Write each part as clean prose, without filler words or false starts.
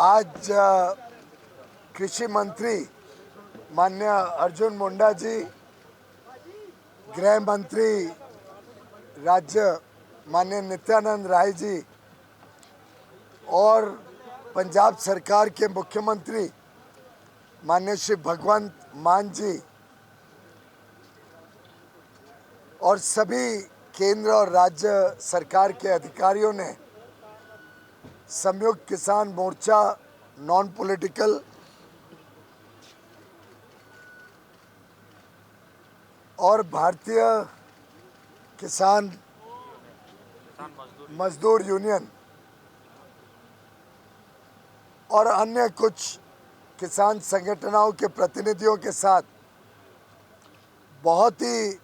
आज कृषि मंत्री माननीय अर्जुन मुंडा जी, गृह मंत्री राज्य माननीय नित्यानंद राय जी और पंजाब सरकार के मुख्यमंत्री माननीय श्री भगवंत मान जी और सभी केंद्र और राज्य सरकार के अधिकारियों ने संयुक्त किसान मोर्चा नॉन पॉलिटिकल और भारतीय किसान मजदूर यूनियन और अन्य कुछ किसान संगठनों के प्रतिनिधियों के साथ बहुत ही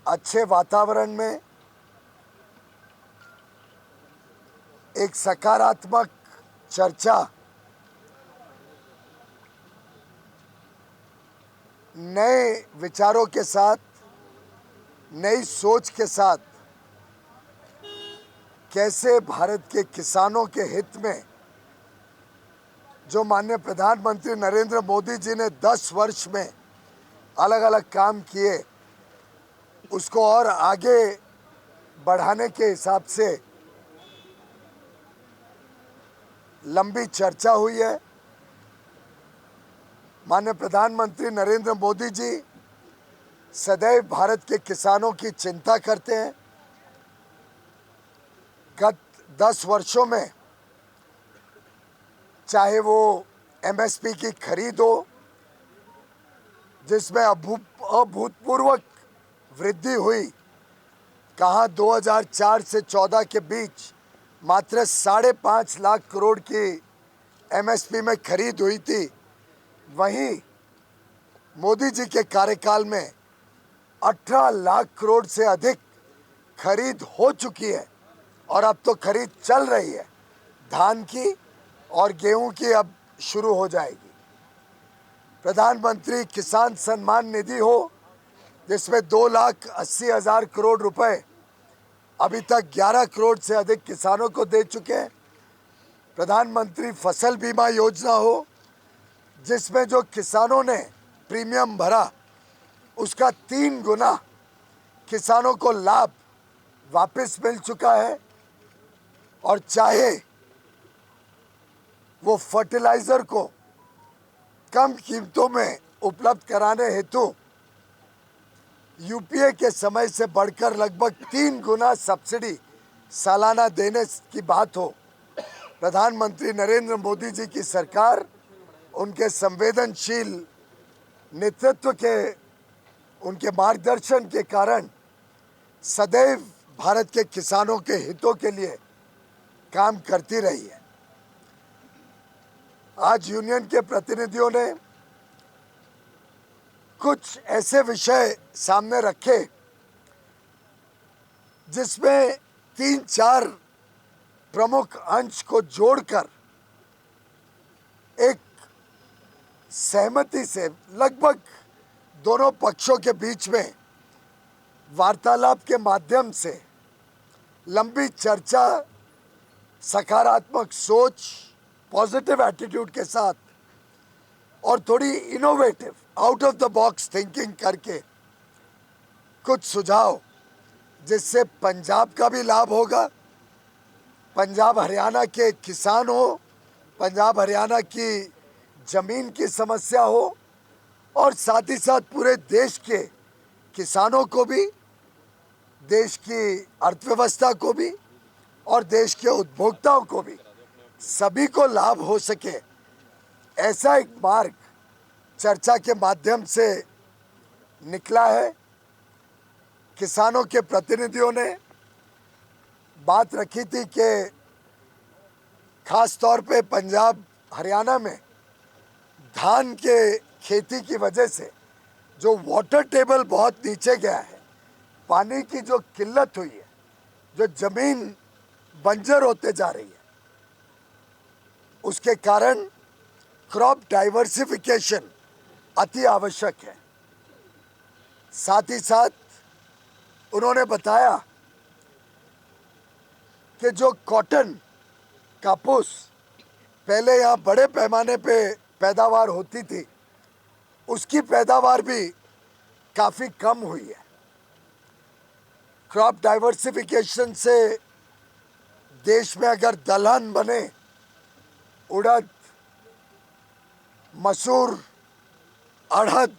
अच्छे वातावरण में एक सकारात्मक चर्चा, नए विचारों के साथ, नई सोच के साथ कैसे भारत के किसानों के हित में जो माननीय प्रधानमंत्री नरेंद्र मोदी जी ने 10 वर्ष में अलग अलग काम किए उसको और आगे बढ़ाने के हिसाब से लंबी चर्चा हुई है। माननीय प्रधानमंत्री नरेंद्र मोदी जी सदैव भारत के किसानों की चिंता करते हैं। गत 10 वर्षों में चाहे वो एमएसपी की खरीद हो जिसमें अभूतपूर्व वृद्धि हुई, कहाँ 2004 से 14 के बीच मात्र 5.5 लाख करोड़ की एमएसपी में खरीद हुई थी, वहीं मोदी जी के कार्यकाल में 18 लाख करोड़ से अधिक खरीद हो चुकी है और अब तो खरीद चल रही है। धान की और गेहूं की अब शुरू हो जाएगी। प्रधानमंत्री किसान सम्मान निधि हो जिसमें 2,80,000 करोड़ रुपए अभी तक 11 करोड़ से अधिक किसानों को दे चुके हैं। प्रधानमंत्री फसल बीमा योजना हो जिसमें जो किसानों ने प्रीमियम भरा उसका 3 गुना किसानों को लाभ वापस मिल चुका है। और चाहे वो फर्टिलाइजर को कम कीमतों में उपलब्ध कराने हेतु यूपीए के समय से बढ़कर लगभग 3 गुना सब्सिडी सालाना देने की बात हो, प्रधानमंत्री नरेंद्र मोदी जी की सरकार उनके संवेदनशील नेतृत्व के, उनके मार्गदर्शन के कारण सदैव भारत के किसानों के हितों के लिए काम करती रही है। आज यूनियन के प्रतिनिधियों ने कुछ ऐसे विषय सामने रखे जिसमें 3-4 प्रमुख अंश को जोड़कर एक सहमति से लगभग दोनों पक्षों के बीच में वार्तालाप के माध्यम से लंबी चर्चा, सकारात्मक सोच, पॉजिटिव एटीट्यूड के साथ और थोड़ी innovative out of the box thinking करके कुछ सुझाव जिससे पंजाब का भी लाभ होगा, पंजाब हरियाणा के किसान हो, पंजाब हरियाणा की जमीन की समस्या हो और साथ ही साथ पूरे देश के किसानों को भी, देश की अर्थव्यवस्था को भी और देश के उपभोक्ताओं को भी, सभी को लाभ हो सके, ऐसा एक मार्ग चर्चा के माध्यम से निकला है। किसानों के प्रतिनिधियों ने बात रखी थी कि खास तौर पे पंजाब हरियाणा में धान के खेती की वजह से जो वाटर टेबल बहुत नीचे गया है, पानी की जो किल्लत हुई है, जो जमीन बंजर होते जा रही है, उसके कारण क्रॉप डाइवर्सिफिकेशन अति आवश्यक है। साथ ही साथ उन्होंने बताया कि जो कॉटन, कापूस पहले यहाँ बड़े पैमाने पे पैदावार होती थी, उसकी पैदावार भी काफ़ी कम हुई है। क्रॉप डाइवर्सिफिकेशन से देश में अगर दलहन बने, उड़द, मसूर, अड़हद,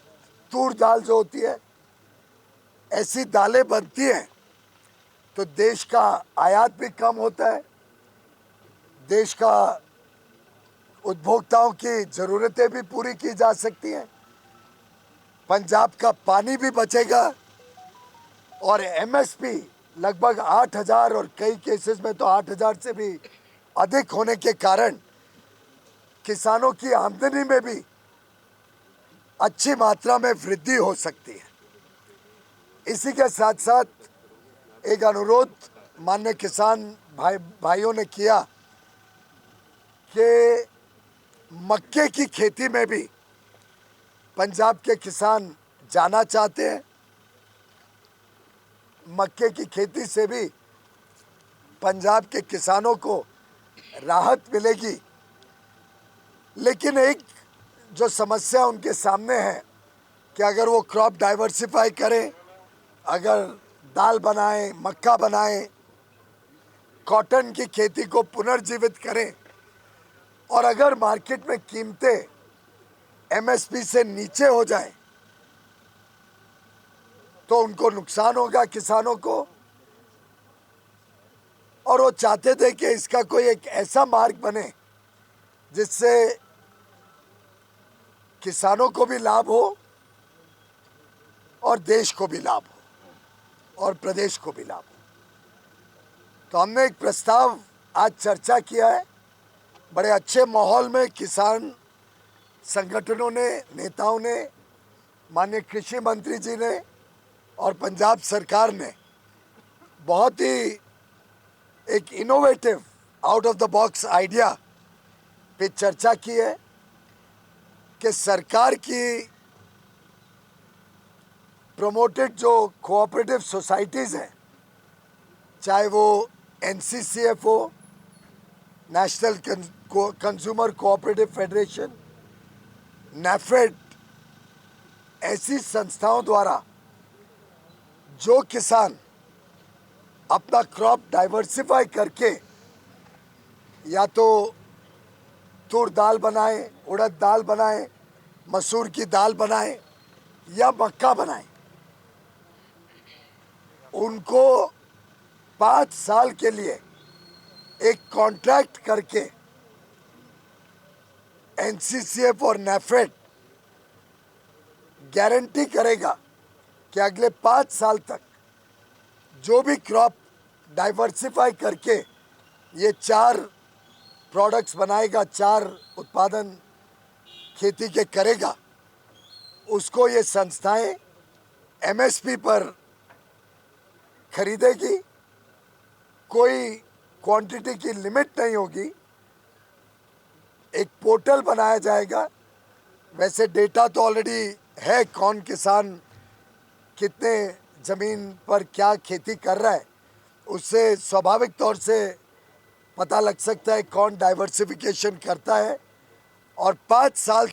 तूर दाल जो होती है, ऐसी दालें बनती हैं तो देश का आयात भी कम होता है, देश का उपभोक्ताओं की ज़रूरतें भी पूरी की जा सकती हैं, पंजाब का पानी भी बचेगा और एमएसपी लगभग 8,000 और कई केसेस में तो 8,000 से भी अधिक होने के कारण किसानों की आमदनी में भी अच्छी मात्रा में वृद्धि हो सकती है। इसी के साथ साथ एक अनुरोध माननीय किसान भाइयों ने किया कि मक्के की खेती में भी पंजाब के किसान जाना चाहते हैं। मक्के की खेती से भी पंजाब के किसानों को राहत मिलेगी, लेकिन एक जो समस्या उनके सामने है कि अगर वो क्रॉप डाइवर्सिफाई करें, अगर दाल बनाएं, मक्का बनाएं, कॉटन की खेती को पुनर्जीवित करें और अगर मार्केट में कीमतें एमएसपी से नीचे हो जाए तो उनको नुकसान होगा किसानों को। और वो चाहते थे कि इसका कोई एक ऐसा मार्ग बने जिससे किसानों को भी लाभ हो और देश को भी लाभ हो और प्रदेश को भी लाभ हो। तो हमने एक प्रस्ताव आज चर्चा किया है। बड़े अच्छे माहौल में किसान संगठनों ने, नेताओं ने, माननीय कृषि मंत्री जी ने और पंजाब सरकार ने बहुत ही एक innovative out of the box idea पे चर्चा की है कि सरकार की प्रमोटेड जो कोऑपरेटिव सोसाइटीज़ हैं, चाहे वो एनसीसीएफ हो, national consumer cooperative federation, NAFED, ऐसी संस्थाओं द्वारा जो किसान अपना क्रॉप डाइवर्सिफाई करके या तो तूर दाल बनाए, उड़द दाल बनाए, मसूर की दाल बनाए या मक्का बनाए, उनको 5 साल के लिए एक कॉन्ट्रैक्ट करके एनसीसीएफ और नेफेड गारंटी करेगा कि अगले 5 साल तक जो भी क्रॉप डाइवर्सिफाई करके ये 4 प्रोडक्ट्स बनाएगा, 4 उत्पादन खेती के करेगा, उसको ये संस्थाएं एमएसपी पर खरीदेगी। कोई क्वांटिटी की लिमिट नहीं होगी। एक पोर्टल बनाया जाएगा। वैसे डेटा तो ऑलरेडी है, कौन किसान कितने ज़मीन पर क्या खेती कर रहा है, उससे स्वाभाविक तौर से पता लग सकता है कौन डाइवर्सिफिकेशन करता है। और 5 साल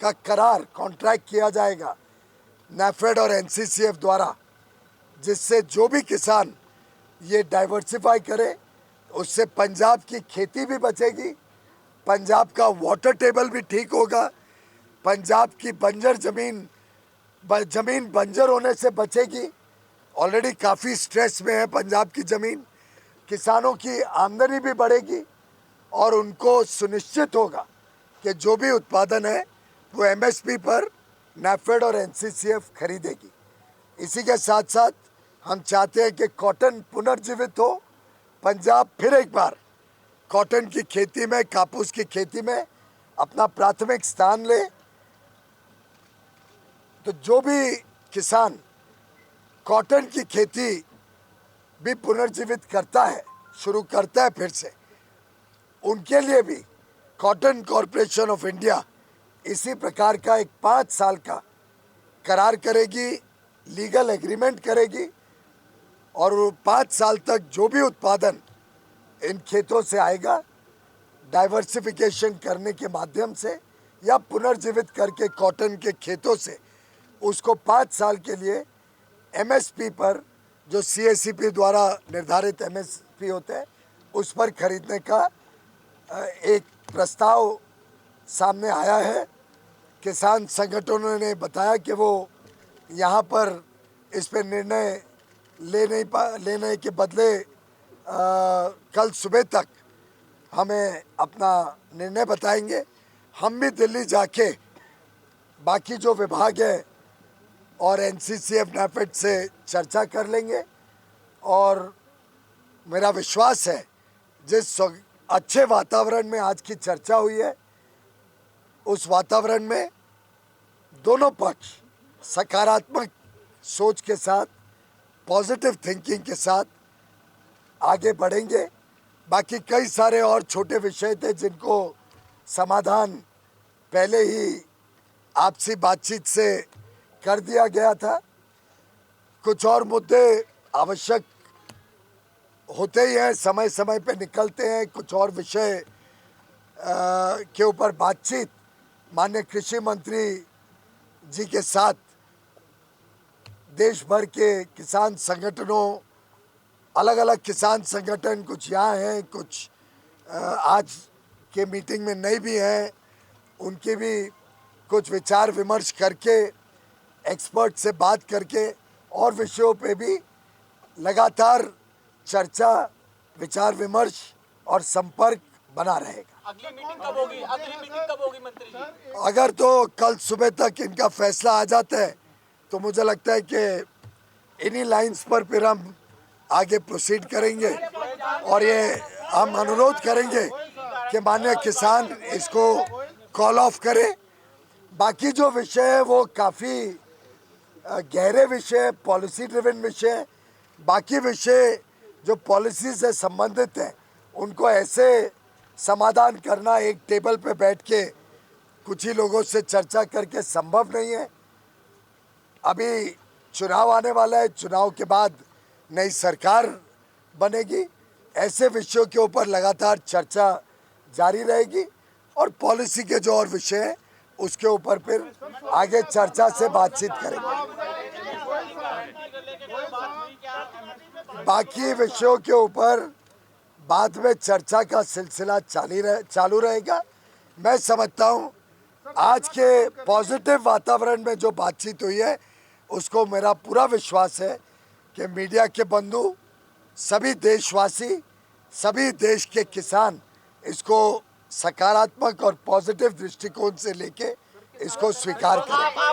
का करार कॉन्ट्रैक्ट किया जाएगा नेफेड और एनसीसीएफ द्वारा, जिससे जो भी किसान ये डाइवर्सिफाई करे उससे पंजाब की खेती भी बचेगी, पंजाब का वाटर टेबल भी ठीक होगा, पंजाब की बंजर ज़मीन बंजर होने से बचेगी। ऑलरेडी काफ़ी स्ट्रेस में है पंजाब की ज़मीन। किसानों की आमदनी भी बढ़ेगी और उनको सुनिश्चित होगा कि जो भी उत्पादन है वो एमएसपी पर नेफेड और एनसीसीएफ खरीदेगी। इसी के साथ साथ हम चाहते हैं कि कॉटन पुनर्जीवित हो, पंजाब फिर एक बार कॉटन की खेती में, कापूस की खेती में अपना प्राथमिक स्थान ले। तो जो भी किसान कॉटन की खेती भी पुनर्जीवित करता है, शुरू करता है फिर से, उनके लिए भी कॉटन कॉरपोरेशन ऑफ इंडिया इसी प्रकार का एक 5 साल का करार करेगी, लीगल एग्रीमेंट करेगी और 5 साल तक जो भी उत्पादन इन खेतों से आएगा, डाइवर्सिफिकेशन करने के माध्यम से या पुनर्जीवित करके कॉटन के खेतों से उसको 5 साल के लिए एमएसपी पर, जो सीएसीपी द्वारा निर्धारित एमएसपी होते हैं, उस पर खरीदने का एक प्रस्ताव सामने आया है। किसान संगठनों ने बताया कि वो यहाँ पर इस पर निर्णय लेने के बदले कल सुबह तक हमें अपना निर्णय बताएंगे। हम भी दिल्ली जाके बाकी जो विभाग है और एनसीसीएफ नैफेड से चर्चा कर लेंगे और मेरा विश्वास है जिस अच्छे वातावरण में आज की चर्चा हुई है उस वातावरण में दोनों पक्ष सकारात्मक सोच के साथ, पॉजिटिव थिंकिंग के साथ आगे बढ़ेंगे। बाकी कई सारे और छोटे विषय थे जिनको समाधान पहले ही आपसी बातचीत से कर दिया गया था। कुछ और मुद्दे आवश्यक होते ही हैं, समय समय पे निकलते हैं। कुछ और विषय के ऊपर बातचीत माननीय कृषि मंत्री जी के साथ देश भर के किसान संगठनों, अलग अलग किसान संगठन, कुछ यहाँ हैं, कुछ आज के मीटिंग में नहीं भी हैं, उनके भी कुछ विचार विमर्श करके, एक्सपर्ट से बात करके और विषयों पे भी लगातार चर्चा, विचार विमर्श और संपर्क बना रहेगा। अगली मीटिंग कब होगी? अगली मीटिंग कब होगी मंत्री जी? अगर तो कल सुबह तक इनका फैसला आ जाता है तो मुझे लगता है कि इन्हीं लाइंस पर फिर हम आगे प्रोसीड करेंगे और ये हम अनुरोध करेंगे कि माननीय किसान इसको कॉल ऑफ करें। बाकी जो विषय है वो काफ़ी गहरे विषय, पॉलिसी ड्रिवन विषय, बाकी विषय जो पॉलिसी से संबंधित हैं उनको ऐसे समाधान करना एक टेबल पे बैठ के कुछ ही लोगों से चर्चा करके संभव नहीं है। अभी चुनाव आने वाला है, चुनाव के बाद नई सरकार बनेगी, ऐसे विषयों के ऊपर लगातार चर्चा जारी रहेगी और पॉलिसी के जो और विषय हैं उसके ऊपर फिर आगे चर्चा से बातचीत करेंगे। बाकी विषयों के ऊपर बाद में चर्चा का सिलसिला चालू रहेगा। मैं समझता हूँ आज के पॉजिटिव वातावरण में जो बातचीत हुई है उसको मेरा पूरा विश्वास है कि मीडिया के बंधु, सभी देशवासी, सभी देश के किसान इसको सकारात्मक और पॉजिटिव दृष्टिकोण से लेके इसको स्वीकार करें।